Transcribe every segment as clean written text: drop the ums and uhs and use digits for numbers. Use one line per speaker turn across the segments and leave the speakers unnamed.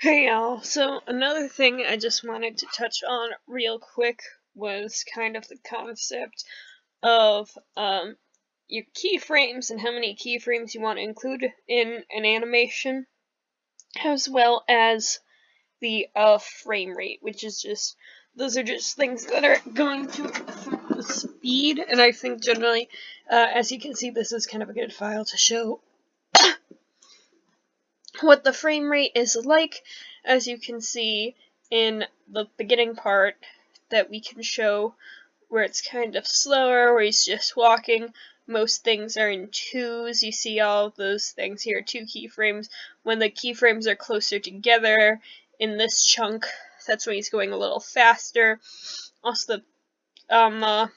Hey y'all, so another thing I just wanted to touch on real quick was kind of the concept of your keyframes and how many keyframes you want to include in an animation, as well as the frame rate, which is just, those are just things that are going to affect the speed, and I think generally, as you can see, this is kind of a good file to show what the frame rate is like. As you can see in the beginning part that we can show where it's kind of slower, where he's just walking. Most things are in 2s. You see all of those things here, 2 keyframes. When the keyframes are closer together in this chunk, that's when he's going a little faster. Also, the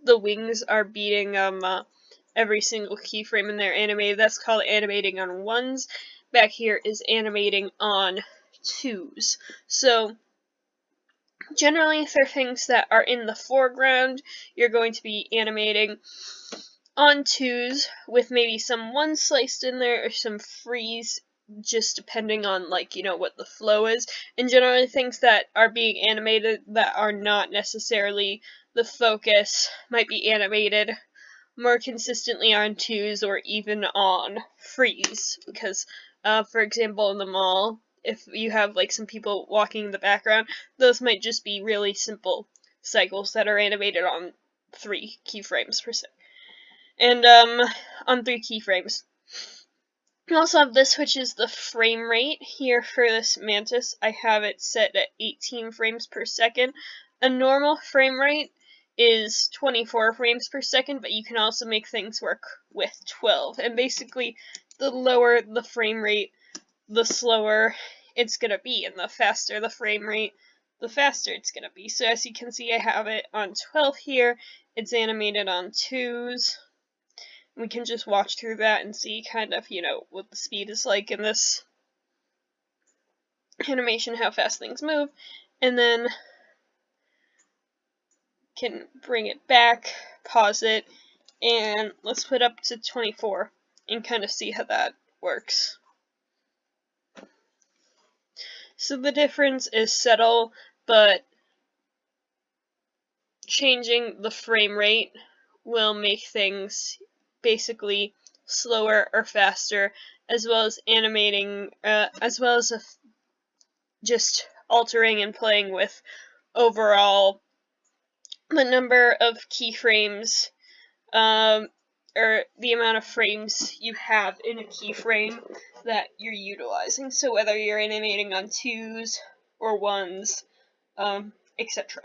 wings are beating every single keyframe in there animated. That's called animating on 1s. Back here is animating on 2s. So generally for things that are in the foreground, you're going to be animating on 2s with maybe some 1s sliced in there or some freeze, just depending on what the flow is. And generally things that are being animated that are not necessarily the focus might be animated more consistently on 2s or even on freeze, because for example in the mall, if you have some people walking in the background, those might just be really simple cycles that are animated on 3 keyframes per second, and on 3 keyframes. We also have this, which is the frame rate. Here for this mantis, I have it set at 18 frames per second. A normal frame rate is 24 frames per second, but you can also make things work with 12. And basically, the lower the frame rate, the slower it's going to be, and the faster the frame rate, the faster it's going to be. So as you can see, I have it on 12 here. It's animated on 2s. We can just watch through that and see kind of, what the speed is like in this animation, how fast things move, and then can bring it back, pause it, and let's put up to 24 and kind of see how that works. So the difference is subtle, but changing the frame rate will make things basically slower or faster, as well as animating, as well as just altering and playing with overall the number of keyframes, or the amount of frames you have in a keyframe that you're utilizing. So whether you're animating on 2s or 1s, etc.